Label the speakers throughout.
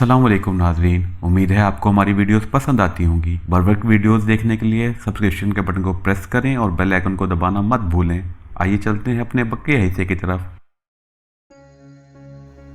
Speaker 1: अस्सलाम वालेकुम नाजरीन, उम्मीद है आपको हमारी वीडियोस पसंद आती होंगी। बर वक्त वीडियोस देखने के लिए सब्सक्रिप्शन के बटन को प्रेस करें और बेल आइकन को दबाना मत भूलें। आइए चलते हैं अपने बके हिस्से की तरफ।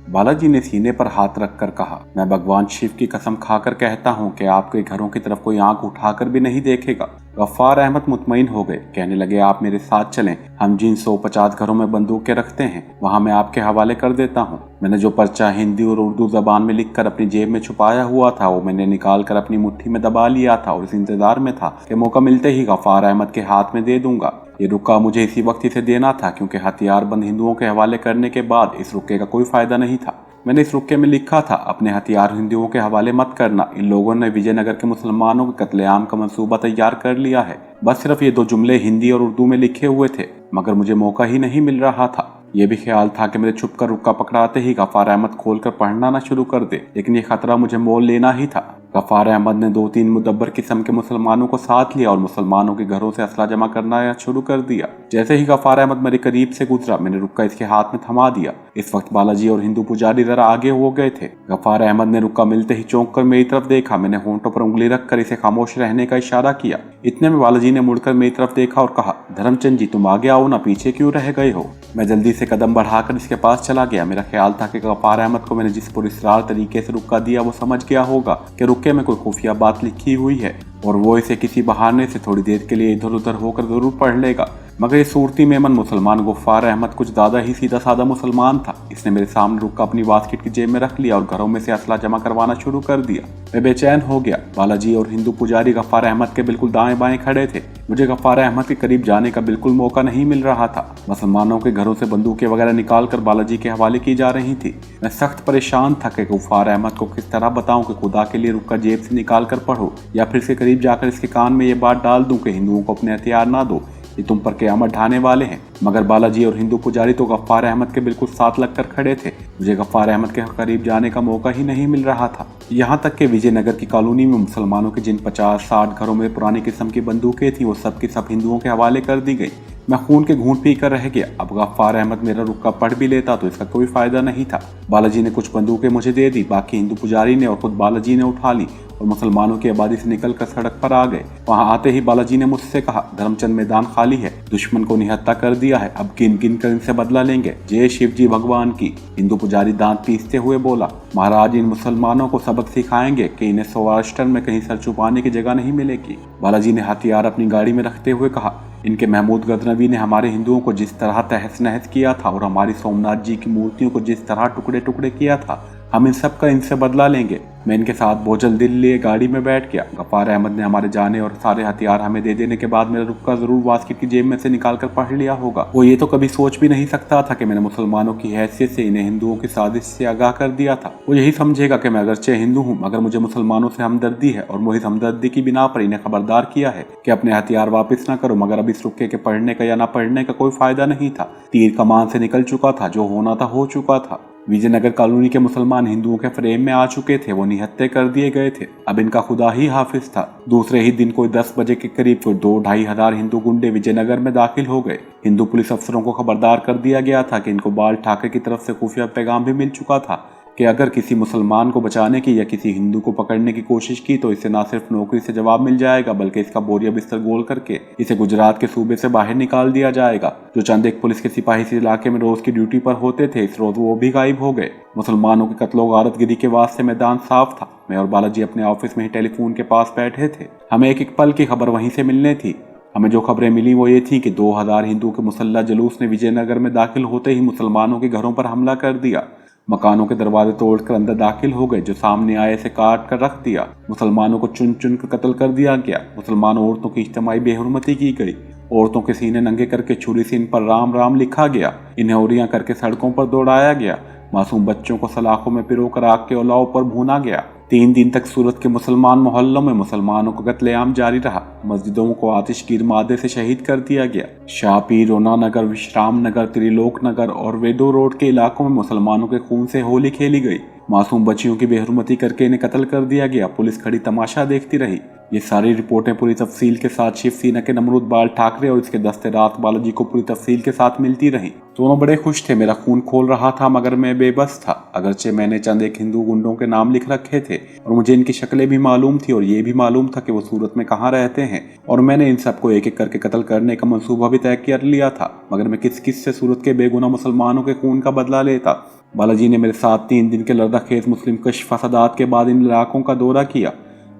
Speaker 2: बालाजी ने सीने पर हाथ रखकर कहा, मैं भगवान शिव की कसम खाकर कहता हूँ कि आपके घरों की तरफ कोई आंख उठाकर भी नहीं देखेगा। गफ्फार अहमद मुतमईन हो गए। कहने लगे, आप मेरे साथ चलें। हम जिन 150 घरों में बंदूकें रखते हैं वहां मैं आपके हवाले कर देता हूँ। मैंने जो पर्चा हिंदी और उर्दू जबान में लिखकर अपनी जेब में छुपाया हुआ था वो मैंने निकाल कर अपनी मुट्ठी में दबा लिया था और इस इंतजार में था कि मौका मिलते ही गफ्फार अहमद के हाथ में दे दूंगा। ये रुक्का मुझे इसी वक्त इसे देना था, क्योंकि हथियारबंद हिंदुओं के हवाले करने के बाद इस रुक्के का कोई फायदा नहीं था। मैंने इस रुक्के में लिखा था, अपने हथियार हिंदुओं के हवाले मत करना। इन लोगों ने विजयनगर के मुसलमानों के कत्लेआम का मंसूबा तैयार कर लिया है। बस सिर्फ ये 2 जुमले हिंदी और उर्दू में लिखे हुए थे, मगर मुझे मौका ही नहीं मिल रहा था। ये भी ख्याल था कि मेरे छुपकर रुक्का पकड़ाते ही गफ्फार अहमद खोलकर पढ़ना न शुरू कर दे, लेकिन ये खतरा मुझे मोल लेना ही था। गफ्फार अहमद ने 2-3 मुदब्बर किस्म के मुसलमानों को साथ लिया और मुसलमानों के घरों से असला जमा करना शुरू कर दिया। जैसे ही गफ्फार अहमद मेरे करीब से गुजरा, मैंने रुक्का इसके हाथ में थमा दिया। इस वक्त बालाजी और हिंदू पुजारी जरा आगे हो गए थे। गफ्फार अहमद ने रुक्का मिलते ही चौंक कर मेरी तरफ देखा। मैंने होंठों पर उंगली रखकर इसे खामोश रहने का इशारा किया। इतने में बालाजी ने मुड़कर मेरी तरफ देखा और कहा, धर्मचंद जी, तुम आगे आओ ना, पीछे क्यों रह गए हो? मैं जल्दी से कदम बढ़ाकर इसके पास चला गया। मेरा ख्याल था कि गफ्फार अहमद को मैंने जिस पुरस्कार तरीके से रुक्का दिया वो समझ गया होगा कि रुक्के में कोई खुफिया बात लिखी हुई है और वो इसे किसी बहाने से थोड़ी देर के लिए इधर उधर होकर जरूर पढ़ लेगा। मगर ये सूरती मेमन मुसलमान गफ्फार अहमद कुछ ज्यादा ही सीधा साधा मुसलमान था। इसने मेरे सामने रुक्का अपनी बास्केट की जेब में रख लिया और घरों में से असला जमा करवाना शुरू कर दिया। मैं बेचैन हो गया। बालाजी और हिंदू पुजारी गफ्फार अहमद के बिल्कुल दाएं बाएं खड़े थे। मुझे गफ्फार अहमद के करीब जाने का बिल्कुल मौका नहीं मिल रहा था। मुसलमानों के घरों से बंदूकें वगैरह निकाल कर बालाजी के हवाले की जा रही थी। मैं सख्त परेशान था कि गफ्फार अहमद को किस तरह बताऊं कि खुदा के लिए रुक्का जेब से निकाल कर पढ़ो, या फिर इसके करीब जाकर इसके कान में ये बात डाल दूं कि हिंदुओं को अपने हथियार ना दो, ये तुम पर क़यामत ढाने वाले हैं। मगर बालाजी और हिंदू पुजारी तो गफ्फार अहमद के बिल्कुल साथ लगकर खड़े थे। मुझे गफ्फार अहमद के करीब जाने का मौका ही नहीं मिल रहा था। यहाँ तक कि विजयनगर की कॉलोनी में मुसलमानों के जिन 50-60 घरों में पुरानी किस्म की बंदूकें थी वो सब की सब हिंदुओं के हवाले कर दी गई। मैं खून के घूंट पीकर रह गया। अब गफ्फार अहमद मेरा रुक्का पढ़ भी लेता तो इसका कोई फायदा नहीं था। बालाजी ने कुछ बंदूकें मुझे दे दी, बाकी हिंदू पुजारी ने और खुद बालाजी ने उठा ली और मुसलमानों की आबादी से निकलकर सड़क पर आ गए। वहां आते ही बालाजी ने मुझसे कहा, धर्मचंद, मैदान खाली है, दुश्मन को निहत्ता कर दिया है, अब गिन गिन कर इनसे बदला लेंगे। जय शिव जी भगवान की। हिंदू पुजारी दांत पीसते हुए बोला, महाराज इन मुसलमानों को सबक सिखाएंगे कि इन्हें सौराष्ट्र में कहीं सर छुपाने की जगह नहीं मिलेगी। बालाजी ने हथियार अपनी गाड़ी में रखते हुए कहा, इनके महमूद गजनवी ने हमारे हिंदुओं को जिस तरह तहस नहस किया था और हमारी सोमनाथ जी की मूर्तियों को जिस तरह टुकड़े टुकड़े किया था, हम इन सब का इनसे बदला लेंगे। मैं इनके साथ बोझल दिल लिए गाड़ी में बैठ गया। गफ्फार अहमद ने हमारे जाने और सारे हथियार हमें दे देने के बाद मेरा रुक्का जरूर बास्केट की जेब में से निकाल कर पढ़ लिया होगा। वो ये तो कभी सोच भी नहीं सकता था कि मैंने मुसलमानों की हैसियत से इन्हें हिंदुओं की साजिश से आगाह कर दिया था। वो यही समझेगा कि मैं अगरचे हिंदू हूँ मगर मुझे मुसलमानों से हमदर्दी है और मुझे हमदर्दी की बिना पर इन्हें खबरदार किया है कि अपने हथियार वापस न करो। मगर अब इस रुक्के के पढ़ने का या न पढ़ने का कोई फायदा नहीं था। तीर कमान से निकल चुका था, जो होना था हो चुका था। विजयनगर कॉलोनी के मुसलमान हिंदुओं के फ्रेम में आ चुके थे, वो निहत्ते कर दिए गए थे। अब इनका खुदा ही हाफिज था। दूसरे ही दिन कोई 10 बजे के करीब कोई 2-2.5 हजार हिंदू गुंडे विजयनगर में दाखिल हो गए। हिंदू पुलिस अफसरों को खबरदार कर दिया गया था कि इनको बाल ठाकरे की तरफ से खुफिया पैगाम भी मिल चुका था कि अगर किसी मुसलमान को बचाने की या किसी हिंदू को पकड़ने की कोशिश की तो इसे न सिर्फ नौकरी से जवाब मिल जाएगा बल्कि इसका बोरिया बिस्तर गोल करके इसे गुजरात के सूबे से बाहर निकाल दिया जाएगा। जो चंद एक पुलिस के सिपाही इस इलाके में रोज की ड्यूटी पर होते थे, इस रोज वो भी गायब हो गए। मुसलमानों के कत्लो गारतगिरी के वास्ते मैदान साफ था। मैं और बालाजी अपने ऑफिस में ही टेलीफोन के पास बैठे थे। हमें एक एक पल की खबर वहीं से मिलने थी। हमें जो खबरें मिली वो ये थी कि 2000 हिंदुओं के मुसल्ला जुलूस ने विजयनगर में दाखिल होते ही मुसलमानों के घरों पर हमला कर दिया। मकानों के दरवाजे तोड़कर अंदर दाखिल हो गए। जो सामने आए से काट कर रख दिया। मुसलमानों को चुन चुन कर कत्ल कर दिया गया। मुसलमान औरतों की इज्तिमाई बेहुरमती की गई। औरतों के सीने नंगे करके छुरी से इन पर राम राम लिखा गया। इन्हें उरियां करके सड़कों पर दौड़ाया गया। मासूम बच्चों को सलाखों में पिरोकर आग के ओलाव पर भूना गया। 3 दिन तक सूरत के मुसलमान मोहल्लों में मुसलमानों का कत्लेआम जारी रहा। मस्जिदों को आतिशगीर मादे से शहीद कर दिया गया। शाहपीर, रोना नगर, विश्राम नगर, त्रिलोक नगर और वेदो रोड के इलाकों में मुसलमानों के खून से होली खेली गई। मासूम बच्चियों की बेहरमती करके इन्हें कत्ल कर दिया गया। पुलिस खड़ी तमाशा देखती रही। ये सारी रिपोर्टें पूरी तफसील के साथ शिवसेना के नमरूद बाल ठाकरे और इसके दस्ते रात बालाजी को पूरी तफसील के साथ मिलती रही। दोनों बड़े खुश थे। मेरा खून खोल रहा था मगर मैं बेबस था। अगरचे मैंने चंद एक हिंदू गुंडों के नाम लिख रखे थे और मुझे इनकी शक्लें भी मालूम थी और ये भी मालूम था कि वो सूरत में कहाँ रहते हैं और मैंने इन सबको एक एक करके कत्ल करने का मंसूबा भी तय कर लिया था। मगर मैं किस किस से सूरत के बेगुनाह मुसलमानों के खून का बदला लेता। बालाजी ने मेरे साथ 3 दिन के लर्दाखेज मुस्लिम कश फसादात के बाद इन इलाकों का दौरा किया।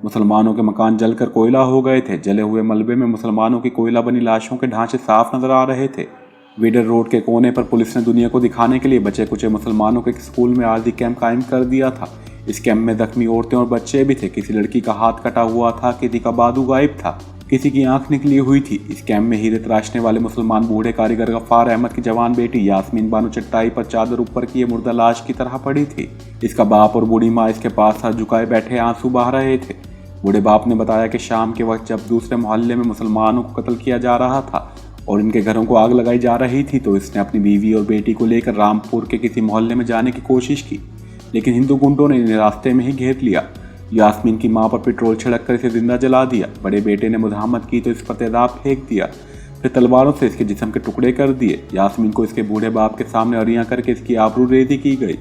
Speaker 2: मुसलमानों के मकान जलकर कोयला हो गए थे। जले हुए मलबे में मुसलमानों की कोयला बनी लाशों के ढांचे साफ नजर आ रहे थे। वीडर रोड के कोने पर पुलिस ने दुनिया को दिखाने के लिए बचे कुचे मुसलमानों के स्कूल में आरजी कैंप कायम कर दिया था। इस कैंप में जख्मी औरतें और बच्चे भी थे। किसी लड़की का हाथ कटा हुआ था, किसी का बाजू गायब था, किसी की आंख निकली हुई थी। इस कैंप में हीरे तराशने वाले मुसलमान बूढ़े कारीगर गफ्फार अहमद की जवान बेटी यास्मीन बानो चट्टाई पर चादर ऊपर किए मुर्दा लाश की तरह पड़ी थी। इसका बाप और बूढ़ी माँ इसके पास हाथ झुकाए बैठे आंसू बहा रहे थे। बूढ़े बाप ने बताया कि शाम के वक्त जब दूसरे मोहल्ले में मुसलमानों को कत्ल किया जा रहा था और इनके घरों को आग लगाई जा रही थी तो इसने अपनी बीवी और बेटी को लेकर रामपुर के किसी मोहल्ले में जाने की कोशिश की, लेकिन हिंदू गुंडों ने इन्हें रास्ते में ही घेर लिया। यास्मीन की मां पर पेट्रोल छिड़क कर इसे जिंदा जला दिया। बड़े बेटे ने मुजाहमत की तो इस पर तेजाब फेंक दिया, फिर तलवारों से इसके जिस्म के टुकड़े कर दिए। यास्मीन को इसके बूढ़े बाप के सामने अरियां करके इसकी आबरूरेजी की गई।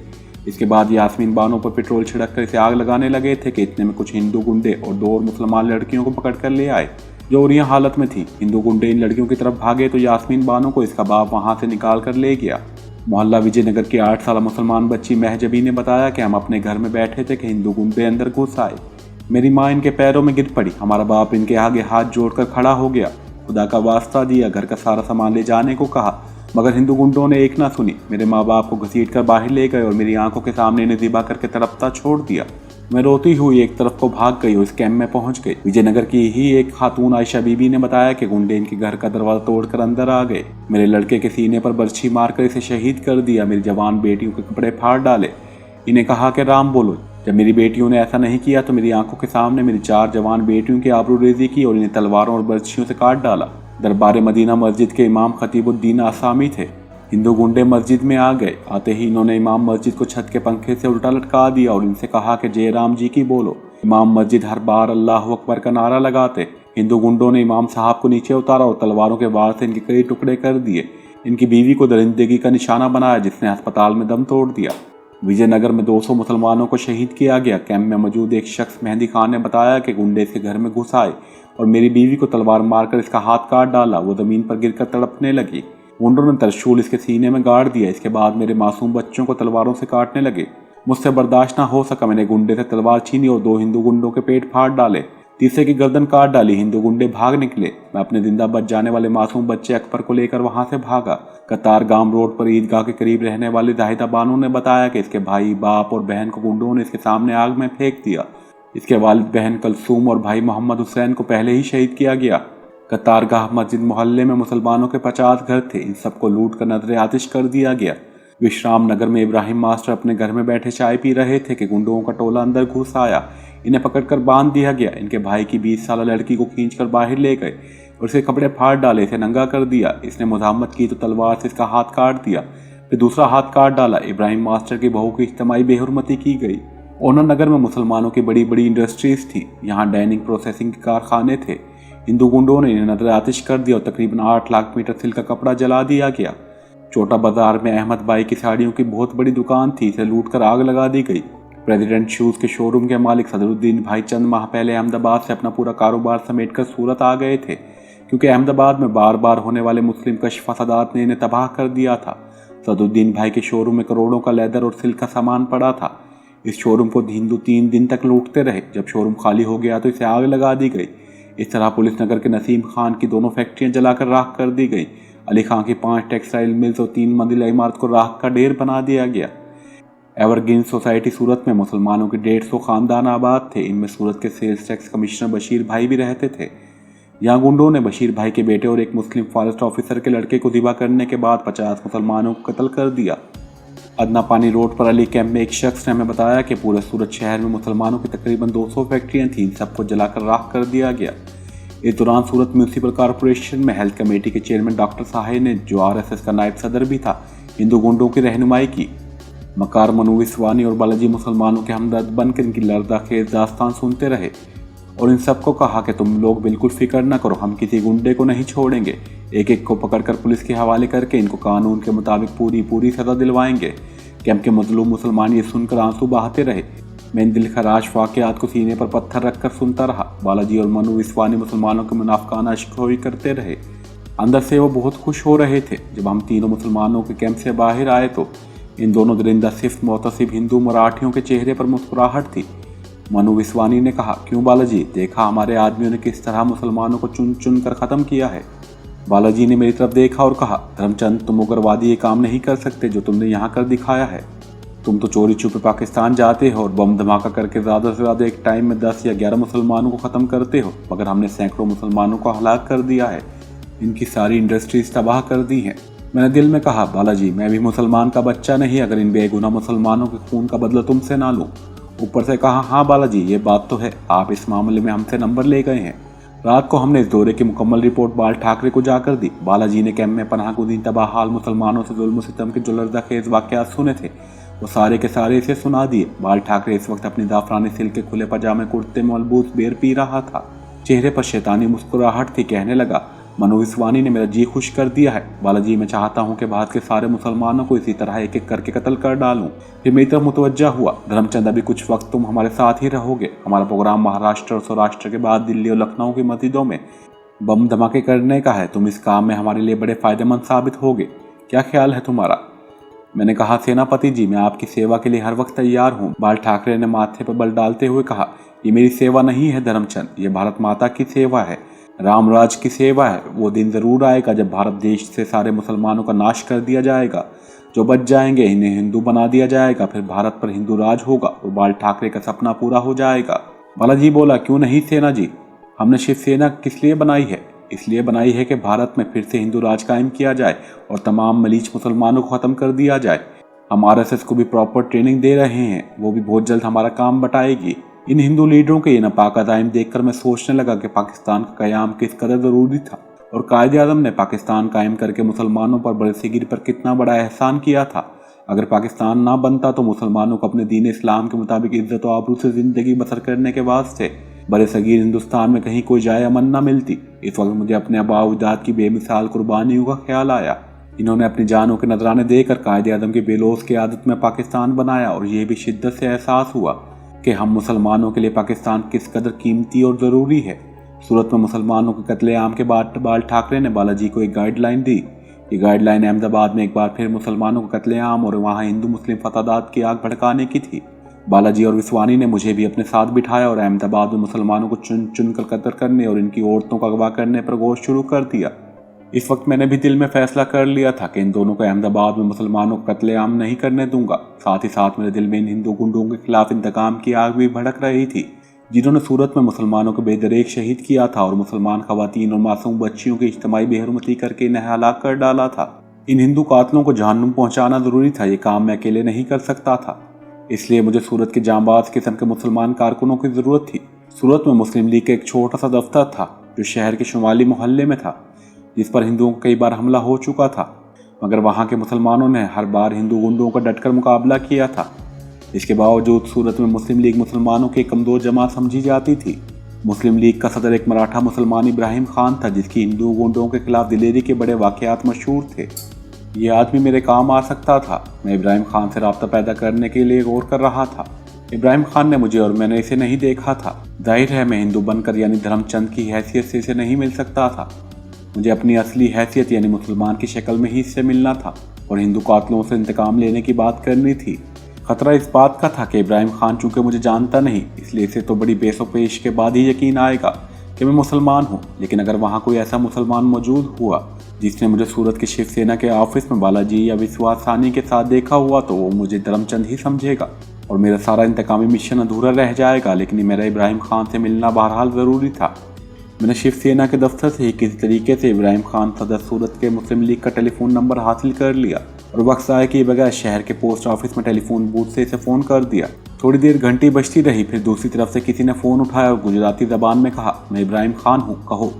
Speaker 2: इसके बाद यास्मीन बानों पर पेट्रोल छिड़क कर इसे आग लगाने लगे थे कि इतने में कुछ हिंदू गुंडे और 2 और मुसलमान लड़कियों को पकड़ कर ले आए जो उरियां हालत में थी। हिंदू गुंडे इन लड़कियों की तरफ भागे तो यास्मीन बानो को इसका बाप वहां से निकाल कर ले गया। मोहल्ला विजयनगर की 8 साल मुसलमान बच्ची महजबी ने बताया कि हम अपने घर में बैठे थे कि हिंदू गुंडे अंदर घुस आए। मेरी माँ इनके पैरों में गिर पड़ी। हमारा बाप इनके आगे हाथ जोड़कर खड़ा हो गया, खुदा का वास्ता दिया, घर का सारा सामान ले जाने को कहा, मगर हिंदू गुंडों ने एक ना सुनी। मेरे माँ बाप को घसीट कर बाहर ले गए और मेरी आंखों के सामने इन्हें ज़िबा करके तड़पता छोड़ दिया। मैं रोती हुई एक तरफ को भाग गई और इस कैंप में पहुंच गई। विजयनगर की ही एक खातून आयशा बीबी ने बताया कि गुंडे इनके घर का दरवाजा तोड़कर अंदर आ गए। मेरे लड़के के सीने पर बर्छी मारकर इसे शहीद कर दिया। मेरी जवान बेटियों के कपड़े फाड़ डाले। इन्हें कहा कि राम बोलो। जब मेरी बेटियों ने ऐसा नहीं किया तो मेरी आंखों के सामने मेरी 4 जवान बेटियों की आबरूरेजी की और इन्हें तलवारों और बर्छियों से काट डाला। दरबार मदीना मस्जिद के इमाम खतीबुद्दीन आसामी थे। हिंदू गुंडे मस्जिद में आ गए। आते ही इन्होंने इमाम मस्जिद को छत के पंखे से उल्टा लटका दिया और इनसे कहा कि जय राम जी की बोलो। इमाम मस्जिद हर बार अल्लाह अकबर का नारा लगाते। हिंदू गुंडों ने इमाम साहब को नीचे उतारा और तलवारों के वार से इनके कई टुकड़े कर दिए। इनकी बीवी को दरिंदगी का निशाना बनाया जिसने अस्पताल में दम तोड़ दिया। विजयनगर में 200 मुसलमानों को शहीद किया गया। कैंप में मौजूद एक शख्स मेहंदी खान ने बताया कि गुंडे इसके घर में घुस आए और मेरी बीवी को तलवार मारकर इसका हाथ काट डाला। वो जमीन पर गिरकर तड़पने लगी। गुंडों ने तरशूल इसके सीने में गाड़ दिया। इसके बाद मेरे मासूम बच्चों को तलवारों से काटने लगे। मुझसे बर्दाश्त ना हो सका। मैंने गुंडे से तलवार छीनी और 2 हिंदू गुंडों के पेट फाड़ डाले। तीसरे की गर्दन काट डाली। हिंदू गुंडे भाग निकले। मैं अपने जिंदा बच जाने वाले मासूम बच्चे अकबर को लेकर वहां से भागा। कतार गांव रोड पर ईदगाह के करीब रहने वाली जाहिदा बानो ने बताया कि इसके भाई, बाप और बहन को गुंडों ने इसके सामने आग में फेंक दिया। इसके वालिद, बहन कलसूम और भाई मोहम्मद हुसैन को पहले ही शहीद किया गया। कतारगाह मस्जिद मोहल्ले में मुसलमानों के 50 घर थे। इन सबको लूट कर नजर आतिश कर दिया गया। विश्राम नगर में इब्राहिम मास्टर अपने घर में बैठे चाय पी रहे थे कि गुंडों का टोला अंदर घुस आया। इन्हें पकड़कर बांध दिया गया। इनके भाई की 20 साल लड़की को खींचकर बाहर ले गए और इसके कपड़े फाड़ डाले, इसे नंगा कर दिया। इसने मुजाहमत की तो तलवार से इसका हाथ काट दिया, फिर दूसरा हाथ काट डाला। इब्राहिम मास्टर की बहू की इज्तिमाई बेहुरमती की गई। ओनर नगर में मुसलमानों की बड़ी बड़ी इंडस्ट्रीज थी। यहाँ डाइनिंग प्रोसेसिंग के कारखाने थे। हिंदू गुंडों ने इन्हें नजर आतिश कर दिया और तकरीबन 8 लाख मीटर सिल्क का कपड़ा जला दिया गया। छोटा बाजार में अहमद भाई की साड़ियों की बहुत बड़ी दुकान थी, इसे लूटकर आग लगा दी गई। प्रेसिडेंट शूज़ के शोरूम के मालिक सदरुद्दीन भाई चंद माह पहले अहमदाबाद से अपना पूरा कारोबार समेटकर सूरत आ गए थे, क्योंकि अहमदाबाद में बार बार होने वाले मुस्लिम कश फसादात ने इन्हें तबाह कर दिया था। सदरुद्दीन भाई के शोरूम में करोड़ों का लेदर और सिल्क का सामान पड़ा था। इस शोरूम को हिंदू 3 दिन तक लूटते रहे। जब शोरूम खाली हो गया तो इसे आग लगा दी गई। इस तरह पुलिस नगर के नसीम खान की 2 फैक्ट्रियां जलाकर राख कर दी गई। अली खान की 5 टेक्सटाइल मिल्स और 3 मंजिला इमारत को राख का ढेर बना दिया गया। एवरग्रीन सोसाइटी सूरत में मुसलमानों के 150 खानदान आबाद थे। इनमें सूरत के सेल्स टैक्स कमिश्नर बशीर भाई भी रहते थे। यहाँ गुंडों ने बशीर भाई के बेटे और एक मुस्लिम फॉरेस्ट ऑफिसर के लड़के को ज़िबा करने के बाद 50 मुसलमानों को कत्ल कर दिया। अदना पानी रोड पर अली कैंप में एक शख्स ने हमें बताया कि पूरे सूरत शहर में मुसलमानों की तकरीबन 200 फैक्ट्रियाँ थीं। सबको जलाकर राख कर दिया गया। इस दौरान सूरत म्यूनसिपल कॉरपोरेशन में हेल्थ कमेटी के चेयरमैन डॉक्टर साहिब ने, जो RSS का नायब सदर भी था, हिंदू गुंडों की रहनुमाई की। मकार, मनु विश्वानी और बालाजी मुसलमानों के हमदर्द बनकर इनकी लर्दाखेज दास्तान सुनते रहे और इन सबको कहा कि तुम लोग बिल्कुल फिक्र न करो, हम किसी गुंडे को नहीं छोड़ेंगे। एक एक को पकड़कर पुलिस के हवाले करके इनको कानून के मुताबिक पूरी सज़ा दिलवाएंगे। कैंप के मजलूम मुसलमान ये सुनकर आंसू बहाते रहे। मैं इन दिलखराश वाक़यात को सीने पर पत्थर रखकर सुनता रहा। बालाजी और मनु विश्वानी मुसलमानों के मुनाफिकाना अश्कोई करते रहे। अंदर से वो बहुत खुश हो रहे थे। जब हम तीनों मुसलमानों के कैंप से बाहर आए तो इन दोनों दरिंदा सिर्फ मोतसिब हिंदू मराठियों के चेहरे पर मुस्कुराहट थी। मनु विश्वानी ने कहा, क्यों बालाजी, देखा हमारे आदमियों ने किस तरह मुसलमानों को चुन चुन कर ख़त्म किया है। बालाजी ने मेरी तरफ देखा और कहा, धर्मचंद, तुम उग्रवादी ये काम नहीं कर सकते जो तुमने यहाँ कर दिखाया है। तुम तो चोरी छुपे पाकिस्तान जाते हो और बम धमाका करके ज़्यादा से ज़्यादा एक टाइम में 10 या 11 मुसलमानों को ख़त्म करते हो, मगर हमने सैकड़ों मुसलमानों को हलाक कर दिया है, इनकी सारी इंडस्ट्रीज तबाह कर दी हैं। मैंने दिल में कहा, बालाजी, मैं भी मुसलमान का बच्चा नहीं अगर इन बेगुनाह मुसलमानों के खून का बदला तुमसे ना लूँ। ऊपर से कहा, हाँ बालाजी, ये बात तो है, आप इस मामले में हमसे नंबर ले गए हैं। रात को हमने इस दौरे की मुकम्मल रिपोर्ट बाल ठाकरे को जाकर दी। बालाजी ने कैंप में पनाह गुज़ीन तबाह हाल मुसलमानों से जुल्म सितम के जो लर्ज़ाखेज़ वाक़यात सुने थे वो सारे के सारे इसे सुना दिए। बाल ठाकरे इस वक्त अपनी जाफरानी सिल्क के खुले पजामे कुर्ते में मलबूस बेर पी रहा था। चेहरे पर शैतानी मुस्कुराहट थी। कहने लगा, मनु विश्वानी ने मेरा जी खुश कर दिया है। बालाजी, मैं चाहता हूँ कि भारत के सारे मुसलमानों को इसी तरह एक एक करके कत्ल कर डालूँ। फिर मेरी तरफ मुतवज्जा हुआ, धर्मचंद, अभी कुछ वक्त तुम हमारे साथ ही रहोगे। हमारा प्रोग्राम महाराष्ट्र और सौराष्ट्र के बाद दिल्ली और लखनऊ की मस्जिदों में बम धमाके करने का है। तुम इस काम में हमारे लिए बड़े फ़ायदेमंद साबित होगे। क्या ख्याल है तुम्हारा? मैंने कहा, सेनापति जी, मैं आपकी सेवा के लिए हर वक्त तैयार हूँ। बाल ठाकरे ने माथे पर बल डालते हुए कहा, ये मेरी सेवा नहीं है धर्मचंद, ये भारत माता की सेवा है, रामराज की सेवा है। वो दिन ज़रूर आएगा जब भारत देश से सारे मुसलमानों का नाश कर दिया जाएगा। जो बच जाएंगे इन्हें हिंदू बना दिया जाएगा, फिर भारत पर हिंदू राज होगा और बाल ठाकरे का सपना पूरा हो जाएगा। बालाजी बोला, क्यों नहीं सेना जी, हमने शिवसेना किस लिए बनाई है? इसलिए बनाई है कि भारत में फिर से हिंदू राज कायम किया जाए और तमाम मलीच मुसलमानों को ख़त्म कर दिया जाए। हम RSS को भी प्रॉपर ट्रेनिंग दे रहे हैं, वो भी बहुत जल्द हमारा काम बटाएगी। इन हिंदू लीडरों के ये नापाक अज़ाइम देखकर मैं सोचने लगा कि पाकिस्तान का क़याम किस कदर ज़रूरी था और कायदे आज़म ने पाकिस्तान कायम करके मुसलमानों पर बरसगीर पर कितना बड़ा एहसान किया था। अगर पाकिस्तान ना बनता तो मुसलमानों को अपने दीन इस्लाम के मुताबिक इज़्ज़त और आबरू से ज़िंदगी बसर करने के वास्ते बरसगीर हिंदुस्तान में कहीं कोई जाए अमन न मिलती। इस वक्त मुझे अपने आबा अजदाद की बेमिसाल कुर्बानियों का ख्याल आया। इन्होंने अपनी जानों के नजराने देकर कायदे आज़म की बेलोस की आदत में पाकिस्तान बनाया और ये भी शिद्दत से एहसास हुआ कि हम मुसलमानों के लिए पाकिस्तान किस कदर कीमती और ज़रूरी है। सूरत में मुसलमानों के कत्लेआम के बाद बाल ठाकरे ने बालाजी को एक गाइडलाइन दी। ये गाइडलाइन अहमदाबाद में एक बार फिर मुसलमानों के कत्लेआम और वहाँ हिंदू मुस्लिम फसादात की आग भड़काने की थी। बालाजी और विश्वानी ने मुझे भी अपने साथ बिठाया और अहमदाबाद में मुसलमानों को चुन चुन कर कत्ल करने और इनकी औरतों का अगवा करने पर गौर शुरू कर दिया। इस वक्त मैंने भी दिल में फैसला कर लिया था कि इन दोनों को अहमदाबाद में मुसलमानों को कत्लेआम नहीं करने दूंगा। साथ ही साथ मेरे दिल में इन हिंदू गुंडों के खिलाफ इंतकाम की आग भी भड़क रही थी, जिन्होंने सूरत में मुसलमानों को बेदरेक शहीद किया था और मुसलमान खवातीन और मासूम बच्चियों की इज्तिमाई बेहरमती करके इन्हें हलाक कर डाला था। इन हिंदू कातलों को जहन्नुम पहुंचाना जरूरी था। ये काम मैं अकेले नहीं कर सकता था, इसलिए मुझे सूरत के जांबाज किस्म के मुसलमान कारकुनों की ज़रूरत थी। सूरत में मुस्लिम लीग का एक छोटा सा दफ्तर था जो शहर के शुमाली मोहल्ले में था, जिस पर हिंदुओं को कई बार हमला हो चुका था, मगर वहाँ के मुसलमानों ने हर बार हिंदू गुंडों का डटकर मुकाबला किया था। इसके बावजूद सूरत में मुस्लिम लीग मुसलमानों की कमज़ोर जमात समझी जाती थी। मुस्लिम लीग का सदर एक मराठा मुसलमान इब्राहिम खान था, जिसकी हिंदू गुंडों के खिलाफ दिलेरी के बड़े वाक़यात मशहूर थे। ये आदमी मेरे काम आ सकता था। मैं इब्राहिम खान से राब्ता पैदा करने के लिए गौर कर रहा था। इब्राहिम खान ने मुझे और मैंने इसे नहीं देखा था। जाहिर है मैं हिंदू बनकर यानी धर्मचंद की हैसियत से इसे नहीं मिल सकता था। मुझे अपनी असली हैसियत यानी मुसलमान की शक्ल में ही इससे मिलना था और हिंदू कातलों से इंतकाम लेने की बात करनी थी। खतरा इस बात का था कि इब्राहिम खान चूँकि मुझे जानता नहीं, इसलिए इसे तो बड़ी बेसोपेश के बाद ही यकीन आएगा कि मैं मुसलमान हूँ। लेकिन अगर वहाँ कोई ऐसा मुसलमान मौजूद हुआ जिसने मुझे सूरत के शिवसेना के ऑफिस में बालाजी या विश्वास सानी के साथ देखा हुआ, तो वो मुझे धर्मचंद ही समझेगा और मेरा सारा इंतकामी मिशन अधूरा रह जाएगा। लेकिन मेरा इब्राहिम खान से मिलना बहरहाल ज़रूरी था। मैंने शिवसेना के दफ्तर से ही किसी तरीके से इब्राहिम खान सदर सूरत के मुस्लिम लीग का टेलीफोन नंबर हासिल कर लिया और वक्त आए कि बगैर शहर के पोस्ट ऑफिस में टेलीफोन बूथ से इसे फ़ोन कर दिया। थोड़ी देर घंटी बजती रही, फिर दूसरी तरफ से किसी ने फ़ोन उठाया और गुजराती ज़बान में कहा, मैं इब्राहिम खान हूँ, कहो।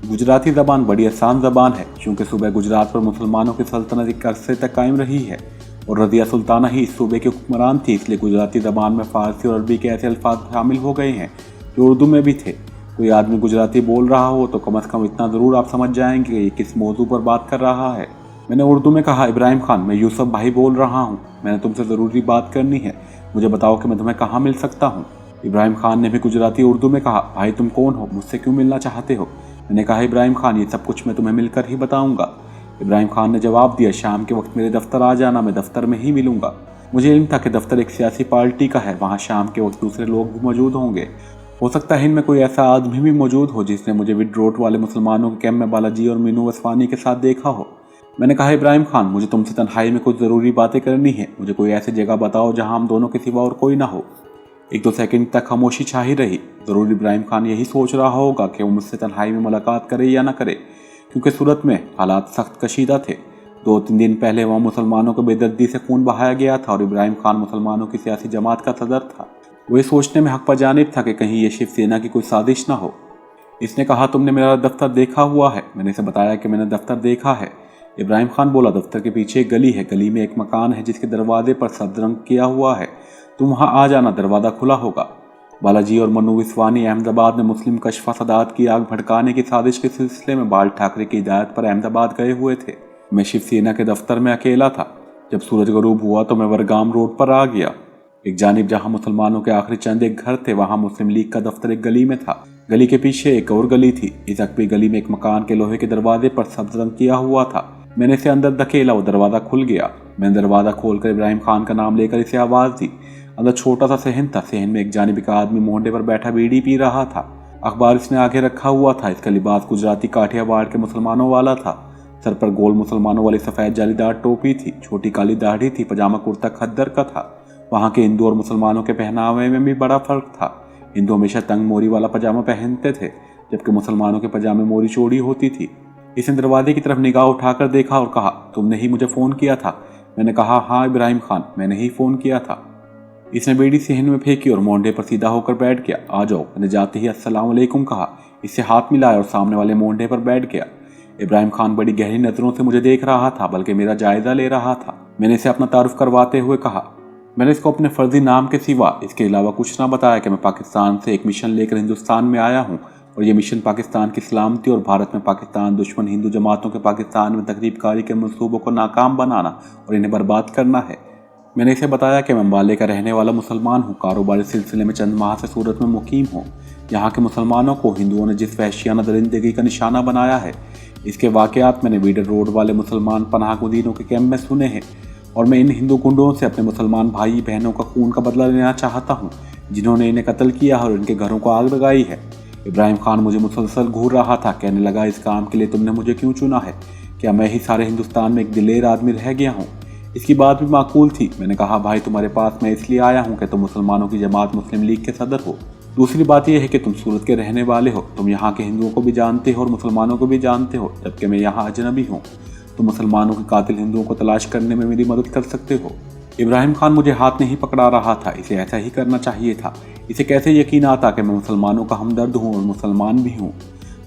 Speaker 2: गुजराती ज़बान बड़ी आसान ज़बान है, क्योंकि सुबह गुजरात पर मुसलमानों की सल्तनत एक अरसे तक कायम रही है। और रज़िया सुल्ताना ही इस सूबे के हुक्मरान थी, इसलिए गुजराती ज़बान में फ़ारसी और अरबी के ऐसे अल्फाज शामिल हो गए हैं जो उर्दू में भी थे। कोई आदमी गुजराती बोल रहा हो तो कम से कम इतना ज़रूर आप समझ जाएंगे कि ये किस मौजू पर बात कर रहा है। मैंने उर्दू में कहा, इब्राहिम खान, मैं यूसुफ भाई बोल रहा हूँ, मैंने तुमसे ज़रूरी बात करनी है, मुझे बताओ कि मैं तुम्हें कहाँ मिल सकता हूँ। इब्राहिम खान ने भी गुजराती उर्दू में कहा, भाई तुम कौन हो, मुझसे क्यों मिलना चाहते हो। मैंने कहा, इब्राहिम खान, ये सब कुछ मैं तुम्हें मिलकर ही बताऊंगा। इब्राहिम खान ने जवाब दिया, शाम के वक्त मेरे दफ्तर आ जाना, मैं दफ्तर में ही मिलूंगा। मुझे इल्म था कि दफ्तर एक सियासी पार्टी का है, वहाँ शाम के वक्त दूसरे लोग भी मौजूद होंगे। हो सकता है इनमें कोई ऐसा आदमी भी मौजूद हो जिसने मुझे विड्रोट वाले मुसलमानों के कैंप में बालाजी और मीनू वसवानी के साथ देखा हो। मैंने कहा, इब्राहिम खान, मुझे तुमसे तन्हाई में कुछ ज़रूरी बातें करनी है, मुझे कोई ऐसी जगह बताओ जहाँ हम दोनों के सिवा और कोई ना हो। 1-2 सेकंड तक खामोशी छाई रही। ज़रूर इब्राहिम खान यही सोच रहा होगा कि वो मुझसे तन्हाई में मुलाकात करे या ना करे, क्योंकि सूरत में हालात सख्त कशीदा थे। 2-3 दिन पहले वहाँ मुसलमानों को बेदर्दी से खून बहाया गया था और इब्राहिम खान मुसलमानों की सियासी जमात का सदर था। वो ये सोचने में हक पजानिब था कि कहीं ये शिवसेना की कोई साजिश ना हो। इसने कहा, तुमने मेरा दफ्तर देखा हुआ है। मैंने इसे बताया कि मैंने दफ्तर देखा है। इब्राहिम खान बोला, दफ्तर के पीछे एक गली है, गली में एक मकान है जिसके दरवाजे पर सब्ज रंग किया हुआ है, तुम वहाँ आ जाना, दरवाज़ा खुला होगा। बालाजी और मनु विस्वानी अहमदाबाद में मुस्लिम कशफा सदात की आग भड़काने की साजिश के सिलसिले में बाल ठाकरे की हिदायत पर अहमदाबाद गए हुए थे। मैं शिवसेना के दफ्तर में अकेला था। जब सूरज गरूब हुआ तो मैं वरगाम रोड पर आ गया। एक जानिब जहाँ मुसलमानों के आखिरी चंद एक घर थे, वहाँ मुस्लिम लीग का दफ्तर एक गली में था। गली के पीछे एक और गली थी। इस अकबी गली में एक मकान के लोहे के दरवाजे पर सब्ज रंग किया हुआ था। मैंने इसे अंदर धकेला, वो दरवाज़ा खुल गया। मैंने दरवाज़ा खोलकर इब्राहिम खान का नाम लेकर इसे आवाज़ दी। अंदर छोटा सा सहन था। सहन में एक जानिब का आदमी मोहंडे पर बैठा बीड़ी पी रहा था। अखबार इसने आगे रखा हुआ था। इसका लिबास गुजराती काठियावाड़ के मुसलमानों वाला था। सर पर गोल मुसलमानों वाली सफ़ेद जालीदार टोपी थी, छोटी काली दाढ़ी थी, पजामा कुर्ता खद्दर का था। वहाँ के हिंदू और मुसलमानों के पहनावे में भी बड़ा फ़र्क था। हिंदू हमेशा तंग मोरी वाला पजामा पहनते थे, जबकि मुसलमानों के पजामे मोरी चौड़ी होती थी। इसने दरवाजे की तरफ निगाह उठाकर देखा और कहा, तुमने ही मुझे फ़ोन किया था। मैंने कहा, हाँ इब्राहिम खान, मैंने ही फ़ोन किया था। इसने बीड़ी सहन में फेंकी और मोहंडे पर सीधा होकर बैठ गया। आ जाओ। मैंने जाते ही अस्सलाम वालेकुम कहा, इससे हाथ मिलाया और सामने वाले मोहंडे पर बैठ गया। इब्राहिम खान बड़ी गहरी नज़रों से मुझे देख रहा था, बल्कि मेरा जायज़ा ले रहा था। मैंने इसे अपना तारुफ करवाते हुए कहा, मैंने इसको अपने फर्जी नाम के सिवा इसके अलावा कुछ ना बताया कि मैं पाकिस्तान से एक मिशन लेकर हिंदुस्तान में आया हूँ और ये मिशन पाकिस्तान की सलामती और भारत में पाकिस्तान दुश्मन हिंदू जमातों के पाकिस्तान में तकरीबकारी के मंसूबों को नाकाम बनाना और इन्हें बर्बाद करना है। मैंने इसे बताया कि मैं अम्बाले का रहने वाला मुसलमान हूँ, कारोबारी सिलसिले में चंद माह से सूरत में मुकीम हूँ। यहाँ के मुसलमानों को हिंदुओं ने जिस वहशियाना दरिंदगी का निशाना बनाया है, इसके वाक़यात मैंने बीडर रोड वाले मुसलमान पनाह गुदीनों के कैंप में सुने हैं और मैं इन हिंदू गुंडों से अपने मुसलमान भाई बहनों का खून का बदला लेना चाहता हूँ, जिन्होंने इन्हें कत्ल किया और इनके घरों को आग लगाई है। इब्राहिम खान मुझे मुसलसल घूर रहा था। कहने लगा, इस काम के लिए तुमने मुझे क्यों चुना है? क्या मैं ही सारे हिंदुस्तान में एक दिलेर आदमी रह गया हूँ? इसकी बात भी माकूल थी। मैंने कहा, भाई तुम्हारे पास मैं इसलिए आया हूँ कि तुम मुसलमानों की जमात मुस्लिम लीग के सदर हो। दूसरी बात यह है कि तुम सूरत के रहने वाले हो, तुम यहाँ के हिंदुओं को भी जानते हो और मुसलमानों को भी जानते हो, जबकि मैं यहाँ अजनबी हूँ। तुम मुसलमानों के कातिल हिंदुओं को तलाश करने में मेरी मदद कर सकते हो। इब्राहिम खान मुझे हाथ नहीं पकड़ा रहा था, इसे ऐसा ही करना चाहिए था। इसे कैसे यकीन आता कि मैं मुसलमानों का हमदर्द हूँ और मुसलमान भी हूँ।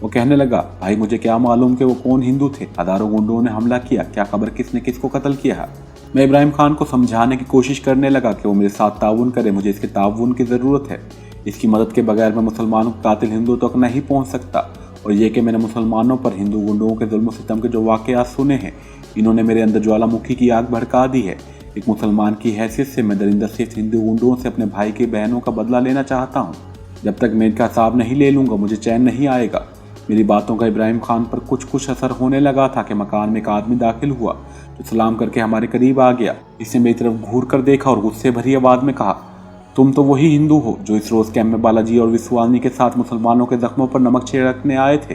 Speaker 2: वो कहने लगा, भाई मुझे क्या मालूम कि वो कौन हिंदू थे, हज़ारों गुंडों ने हमला किया, क्या खबर किसने किसको कत्ल किया है। मैं इब्राहिम खान को समझाने की कोशिश करने लगा कि वो मेरे साथ ताउन करे, मुझे इसके ताउन की ज़रूरत है। इसकी मदद के बगैर मैं मुसलमानों के कातिल हिंदुओं तक नहीं पहुँच सकता। और ये कि मैंने मुसलमानों पर हिंदू गुंडों के जुल्म सितम के जो वाक़यात सुने हैं, इन्होंने मेरे अंदर ज्वालामुखी की आग भड़का दी है। एक मुसलमान की हैसियत से मैं दरिंदा सिर्फ हिंदू गुंडों से अपने भाई के बहनों का बदला लेना चाहता हूँ। जब तक मैं इनका हिसाब नहीं ले लूँगा मुझे चैन नहीं आएगा। मेरी बातों का इब्राहिम खान पर कुछ असर होने लगा था कि मकान में एक आदमी दाखिल हुआ जो सलाम करके हमारे करीब आ गया। इसने मेरी तरफ घूर कर देखा और गुस्से भरी आवाज़ में कहा, तुम तो वही हिंदू हो जो इस रोज़ कैंप में बालाजी और विस्वानी के साथ मुसलमानों के जख्मों पर नमक छिड़कने आए थे।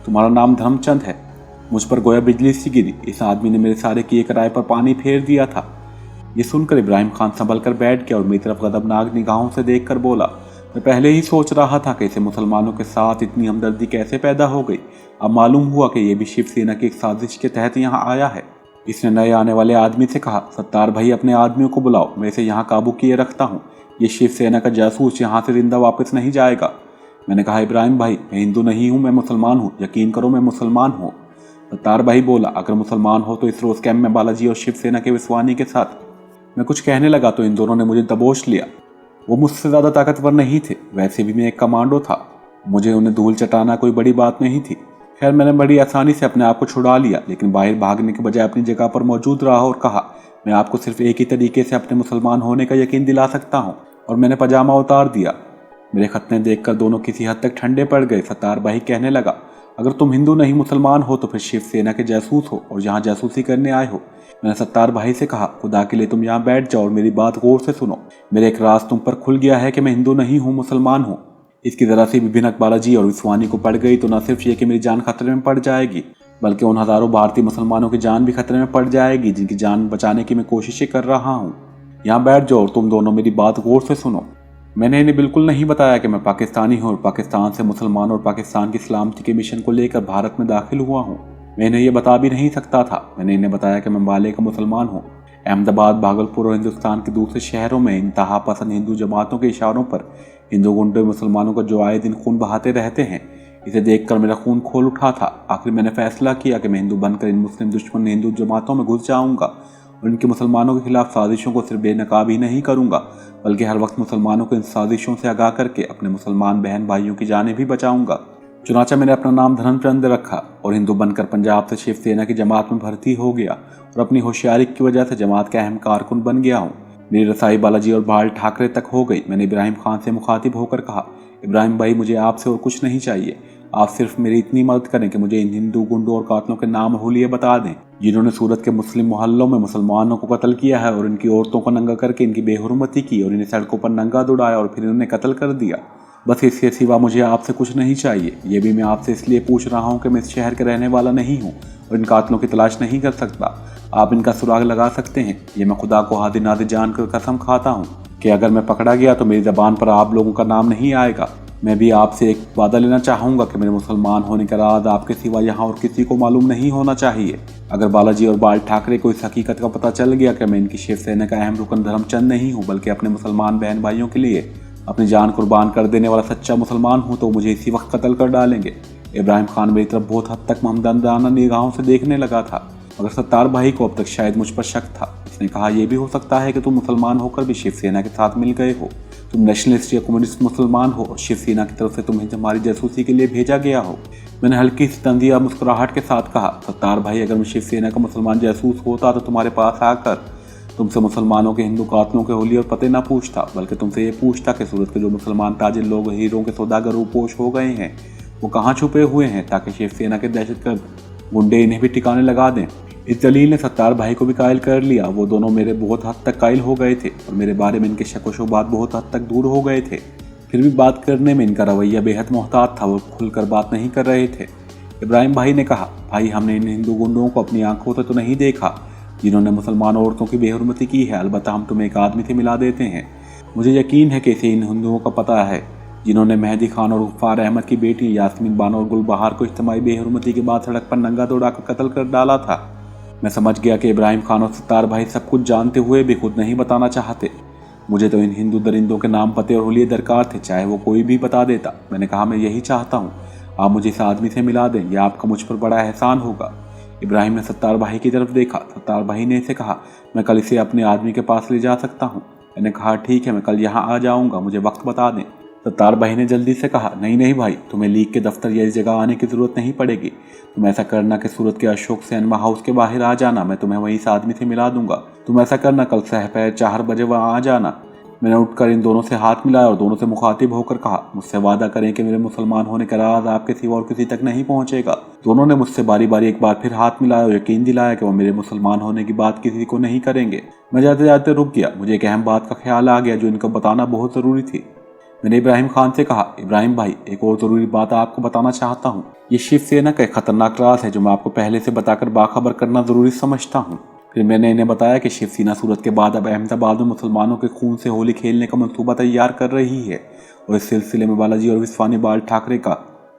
Speaker 2: तुम्हारा नाम धर्मचंद है। मुझ पर गोया बिजली सी गिरी। इस आदमी ने मेरे सारे किए किराए पर पानी फेर दिया था। ये सुनकर इब्राहिम खान संभल कर बैठ गया और मेरी तरफ गदबनाक निगाहों से देखकर बोला, मैं पहले ही सोच रहा था कि इसे मुसलमानों के साथ इतनी हमदर्दी कैसे पैदा हो गई। अब मालूम हुआ कि यह भी शिवसेना की एक साजिश के तहत यहाँ आया है। इसने नए आने वाले आदमी से कहा, सत्तार भाई अपने आदमियों को बुलाओ, मैं इसे यहाँ काबू किए रखता हूँ। ये शिवसेना का जासूस यहाँ से जिंदा वापस नहीं जाएगा। मैंने कहा, इब्राहिम भाई मैं हिंदू नहीं हूँ, मैं मुसलमान हूँ, यकीन करो मैं मुसलमान हूँ। सत्तार भाई बोला, अगर मुसलमान हो तो इस रोज़ कैंप में बालाजी और शिवसेना के विस्वानी के साथ मैं कुछ कहने लगा तो इन दोनों ने मुझे दबोच लिया। वो मुझसे ज़्यादा ताकतवर नहीं थे, वैसे भी मैं एक कमांडो था। मुझे उन्हें धूल चटाना कोई बड़ी बात नहीं थी। खैर मैंने बड़ी आसानी से अपने आप को छुड़ा लिया, लेकिन बाहर भागने के बजाय अपनी जगह पर मौजूद रहा और कहा, मैं आपको सिर्फ एक ही तरीके से अपने मुसलमान होने का यकीन दिला सकता हूँ। और मैंने पजामा उतार दिया। मेरे खतने देखकर दोनों किसी हद तक ठंडे पड़ गए। सत्तार भाई कहने लगा, अगर तुम हिंदू नहीं मुसलमान हो तो फिर शिवसेना के जासूस हो और यहाँ जासूसी करने आए हो। मैंने सत्तार भाई से कहा, खुदा के लिए तुम यहाँ बैठ जाओ और मेरी बात गौर से सुनो। मेरे एक राज तुम पर खुल गया है कि मैं हिंदू नहीं हूँ, मुसलमान हूँ। इसकी जरा सी भी भिनक बालाजी और विश्वानी को पड़ गई तो न सिर्फ ये कि मेरी जान खतरे में पड़ जाएगी, बल्कि उन हजारों भारतीय मुसलमानों की जान भी खतरे में पड़ जाएगी जिनकी जान बचाने की मैं कोशिशें कर रहा हूँ। यहाँ बैठ जाओ और तुम दोनों मेरी बात गौर से सुनो। मैंने इन्हें बिल्कुल नहीं बताया कि मैं पाकिस्तानी हूँ और पाकिस्तान से मुसलमान और पाकिस्तान की सलामती के मिशन को लेकर भारत में दाखिल हुआ हूँ। मैं इन्हें ये बता भी नहीं सकता था। मैंने इन्हें बताया कि मैं माले का मुसलमान हूँ। अहमदाबाद, भागलपुर और हिंदुस्तान के दूसरे शहरों में इंतहा पसंद हिंदू जमातों के इशारों पर हिंदू गुंडे मुसलमानों का जो आए दिन खून बहाते रहते हैं, इसे देखकर मेरा खून खोल उठा था। आखिर मैंने फैसला किया कि मैं हिंदू बनकर इन मुस्लिम दुश्मन हिंदू जमातों में घुस जाऊंगा और इनके मुसलमानों के खिलाफ साजिशों को सिर्फ बेनकाब ही नहीं करूंगा, बल्कि हर वक्त मुसलमानों को इन साजिशों से आगाह करके अपने मुसलमान बहन भाइयों की जानें भी बचाऊंगा। चुनाचा मैंने अपना नाम धर्मचंद रखा और हिंदू बनकर पंजाब से शिवसेना की जमात में भर्ती हो गया और अपनी होशियारी की वजह से जमात का अहम कारकुन बन गया हूँ। मेरी रसाई बालाजी और बाल ठाकरे तक हो गई। मैंने इब्राहिम खान से मुखातिब होकर कहा, इब्राहिम भाई, मुझे आपसे और कुछ नहीं चाहिए। आप सिर्फ मेरी इतनी मदद करें कि मुझे इन हिंदू गुंडों और कातलों के नाम हुलिये बता दें जिन्होंने सूरत के मुस्लिम मोहल्लों में मुसलमानों को कत्ल किया है और इनकी औरतों को नंगा करके इनकी बेहुरमती की और इन्हें सड़कों पर नंगा दौड़ाया और फिर इन्हें कत्ल कर दिया। बस इसके सिवा मुझे आपसे कुछ नहीं चाहिए। ये भी मैं आपसे इसलिए पूछ रहा हूँ कि मैं इस शहर का रहने वाला नहीं हूँ और इन कातलों की तलाश नहीं कर सकता। आप इनका सुराग लगा सकते हैं। ये मैं खुदा को हादिर नादिर जानकर कसम खाता हूँ कि अगर मैं पकड़ा गया तो मेरी ज़बान पर आप लोगों का नाम नहीं आएगा। मैं भी आपसे एक वादा लेना चाहूँगा कि मेरे मुसलमान होने का राज आपके सिवा यहाँ और किसी को मालूम नहीं होना चाहिए। अगर बालाजी और बाल ठाकरे को इस हकीकत का पता चल गया कि मैं इनकी शिवसेना का अहम रुकन धर्मचंद नहीं हूँ, बल्कि अपने मुसलमान बहन भाइयों के लिए अपनी जान कुर्बान कर देने वाला सच्चा मुसलमान हूँ, तो मुझे इसी वक्त कत्ल कर डालेंगे। इब्राहिम खान मेरी तरफ बहुत हद तक महमदाना निगाहों से देखने लगा था, मगर सत्तार भाई को अब तक शायद मुझ पर शक था। उसने कहा, यह भी हो सकता है कि तुम मुसलमान होकर भी शिवसेना के साथ मिल गए हो। तुम नेशनलिस्ट या कम्युनिस्ट मुसलमान हो और शिवसेना की तरफ से तुम्हें हमारी जासूसी के लिए भेजा गया हो। मैंने हल्की सी तंजिया मुस्कुराहट के साथ कहा, सत्तार भाई, अगर मैं शिवसेना का मुसलमान जासूस होता तो तुम्हारे पास आकर तुमसे मुसलमानों के हिंदू कातलों के होली और पते ना पूछता, बल्कि तुमसे ये पूछता कि सूरत के जो मुसलमान ताजिर लोग हीरों के सौदागर रूपोश हो गए हैं वो कहाँ छुपे हुए हैं, ताकि शिवसेना के दहशतगर्द गुंडे इन्हें भी ठिकाने लगा दें। इस दलील ने सत्तार भाई को भी कायल कर लिया। वो दोनों मेरे बहुत हद तक कायल हो गए थे और मेरे बारे में इनके शक व शुबात बहुत हद तक दूर हो गए थे। फिर भी बात करने में इनका रवैया बेहद मोहतात था। वो खुलकर बात नहीं कर रहे थे। इब्राहिम भाई ने कहा, भाई, हमने इन हिंदू गुंडों को अपनी आंखों से तो नहीं देखा जिन्होंने मुसलमान औरतों की बेहुरमती की है, अलबत्ता हम तुम्हें एक आदमी से मिला देते हैं। मुझे यकीन है कि इसे इन हिंदुओं का पता है जिन्होंने मेहदी खान और गफ्फार अहमद की बेटी यास्मीन बानो और गुलबहार को इज्तिमाई बेहुरमती के बाद सड़क पर नंगा दौड़ाकर कत्ल कर डाला था। मैं समझ गया कि इब्राहिम खान और सत्तार भाई सब कुछ जानते हुए भी खुद नहीं बताना चाहते। मुझे तो इन हिंदू दरिंदों के नाम, पते और हुलिये दरकार थे, चाहे वो कोई भी बता देता। मैंने कहा, मैं यही चाहता हूँ, आप मुझे इस आदमी से मिला दें, यह आपका मुझ पर बड़ा एहसान होगा। इब्राहिम ने सत्तार भाई की तरफ देखा। सत्तार भाई ने इसे कहा, मैं कल इसे अपने आदमी के पास ले जा सकता हूँ। मैंने कहा, ठीक है, मैं कल यहाँ आ जाऊँगा, मुझे वक्त बता दें। सत्तार भाई ने जल्दी से कहा, नहीं नहीं भाई, तुम्हें लीग के दफ्तर या इस जगह आने की ज़रूरत नहीं पड़ेगी। तुम ऐसा करना कि सूरत के अशोक सिनेमा हाउस के बाहर आ जाना, मैं तुम्हें वहीं इस आदमी से मिला दूंगा। तुम ऐसा करना, कल सहपहर 4 बजे वहाँ आ जाना। मैंने उठकर इन दोनों से हाथ मिलाया और दोनों से मुखातिब होकर कहा, मुझसे वादा करें कि मेरे मुसलमान होने का राज आपके सिवा और किसी तक नहीं पहुँचेगा। दोनों ने मुझसे बारी बारी एक बार फिर हाथ मिलाया और यकीन दिलाया कि वो मेरे मुसलमान होने की बात किसी को नहीं करेंगे। मैं जाते जाते रुक गया। मुझे एक अहम बात का ख्याल आ गया जो इनको बताना बहुत ज़रूरी थी। मैंने इब्राहिम खान से कहा, इब्राहिम भाई, एक और ज़रूरी बात आपको बताना चाहता हूँ। ये शिवसेना का एक खतरनाक राज है जो मैं आपको पहले से बताकर बाखबर करना ज़रूरी समझता हूँ। फिर मैंने इन्हें बताया कि शिवसेना सूरत के बाद अब अहमदाबाद में मुसलमानों के खून से होली खेलने का मंसूबा तैयार कर रही है और इस सिलसिले में बालाजी और विश्वानी बाल ठाकरे का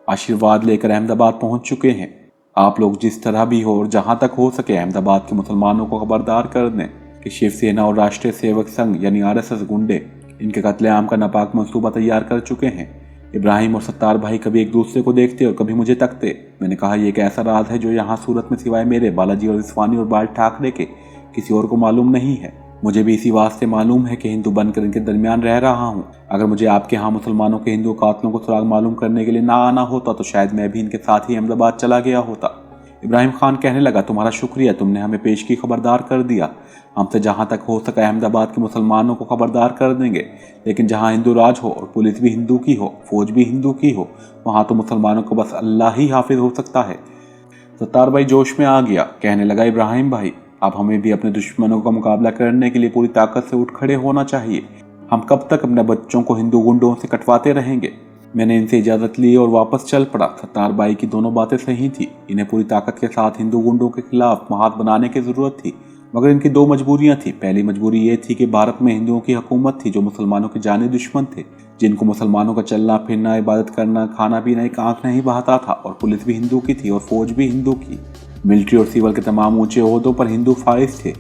Speaker 2: आशीर्वाद लेकर अहमदाबाद पहुँच चुके हैं। आप लोग जिस तरह भी हो और जहाँ तक हो सके अहमदाबाद के मुसलमानों को खबरदार कर दें कि शिवसेना और राष्ट्रीय सेवक संघ यानी RSS गुंडे इनके कत्लेआम का नापाक मंसूबा तैयार कर चुके हैं। इब्राहिम और सत्तार भाई कभी एक दूसरे को देखते और कभी मुझे तकते। मैंने कहा, यह एक ऐसा राज है जो यहाँ सूरत में सिवाय मेरे, बालाजी और विश्वानी और बाल ठाकरे के किसी और को मालूम नहीं है। मुझे भी इसी वास्ते मालूम है कि हिंदू बनकर इनके दरमियान रह रहा हूँ। अगर मुझे आपके यहाँ मुसलमानों के हिंदू कातलों को सुराग मालूम करने के लिए ना आना होता तो शायद मैं भी इनके साथ ही अहमदाबाद चला गया होता। इब्राहिम खान कहने लगा, तुम्हारा शुक्रिया, तुमने हमें पेशगी खबरदार कर दिया। हमसे जहाँ तक हो सका अहमदाबाद के मुसलमानों को खबरदार कर देंगे, लेकिन जहाँ हिंदू राज हो और पुलिस भी हिंदू की हो, फौज भी हिंदू की हो, वहाँ तो मुसलमानों को बस अल्लाह ही हाफिज हो सकता है। सत्तार भाई जोश में आ गया, कहने लगा, इब्राहिम भाई, अब हमें भी अपने दुश्मनों का मुकाबला करने के लिए पूरी ताकत से उठ खड़े होना चाहिए। हम कब तक अपने बच्चों को हिंदू गुंडों से कटवाते रहेंगे? मैंने इनसे इजाज़त ली और वापस चल पड़ा। सत्तार भाई की दोनों बातें सही थी। इन्हें पूरी ताकत के साथ हिंदू गुंडों के खिलाफ महात बनाने की ज़रूरत थी, मगर इनकी दो मजबूरियां थी। पहली मजबूरी ये थी कि भारत में हिंदुओं की हुकूमत थी जो मुसलमानों के जानी दुश्मन थे, जिनको मुसलमानों का चलना फिरना, इबादत करना, खाना पीना एक आंख नहीं बहाता था। और पुलिस भी हिंदू की थी और फौज भी हिंदू की। मिलिट्री और सिविल के तमाम ऊंचे ओहदों पर हिंदू फाइज थे।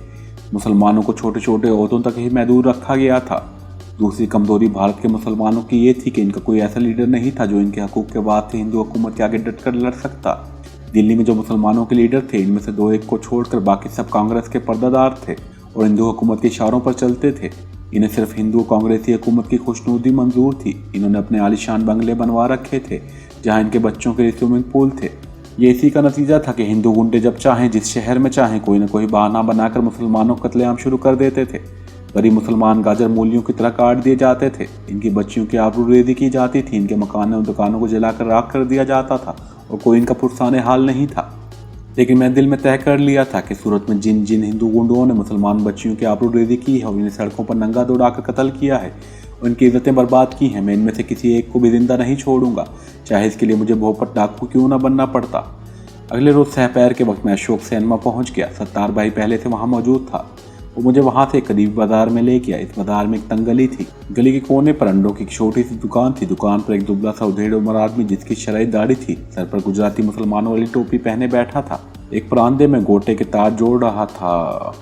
Speaker 2: मुसलमानों को छोटे छोटे ओहदों तक ही महदूद रखा गया था। दूसरी कमजोरी भारत के मुसलमानों की ये थी कि इनका कोई ऐसा लीडर नहीं था जो इनके हकूक के बाद से हिंदू हुकूमत के आगे डट कर लड़ सकता। दिल्ली में जो मुसलमानों के लीडर थे, इनमें से दो एक को छोड़कर बाकी सब कांग्रेस के पर्दादार थे और हिंदू हुकूमत के इशारों पर चलते थे। इन्हें सिर्फ हिंदू कांग्रेसी हुकूमत की खुशनुदी मंजूर थी। इन्होंने अपने आलीशान बंगले बनवा रखे थे जहाँ इनके बच्चों के लिए स्विमिंग पूल थे। ये इसी का नतीजा था कि हिंदू गुंडे जब चाहें जिस शहर में चाहें कोई न कोई बहाना बनाकर मुसलमानों को कत्लेआम शुरू कर देते थे। गरीब मुसलमान गाजर मूलियों की तरह काट दिए जाते थे। इनकी बच्चियों की आबरूरेज़ी की जाती थी। इनके मकानों और दुकानों को जलाकर राख कर दिया जाता था और कोई इनका पुरसाने हाल नहीं था। लेकिन मैं दिल में तय कर लिया था कि सूरत में जिन जिन हिंदू गुंडों ने मुसलमान बच्चियों की आबरूरेज़ी की है और इन्हें सड़कों पर नंगा दौड़ाकर कत्ल किया है और इनकी इज्जतें बर्बाद की हैं, मैं इनमें से किसी एक को भी जिंदा नहीं छोड़ूंगा, चाहे इसके लिए मुझे भोपट डाकू क्यों ना बनना पड़ता। अगले रोज सहपहर के वक्त मैं अशोक सिनेमा पहुंच गया। सत्तार भाई पहले से वहां मौजूद था। वो मुझे वहां से करीबी बाजार में ले गया। इस बाजार में एक तंग गली थी। गली के कोने पर अंडों की एक छोटी सी दुकान थी। दुकान पर एक दुबला सा उधेड़ उम्र आदमी जिसकी शरई दाढ़ी थी, सर पर गुजराती मुसलमानों वाली टोपी पहने बैठा था। एक परांदे में गोटे के तार जोड़ रहा था।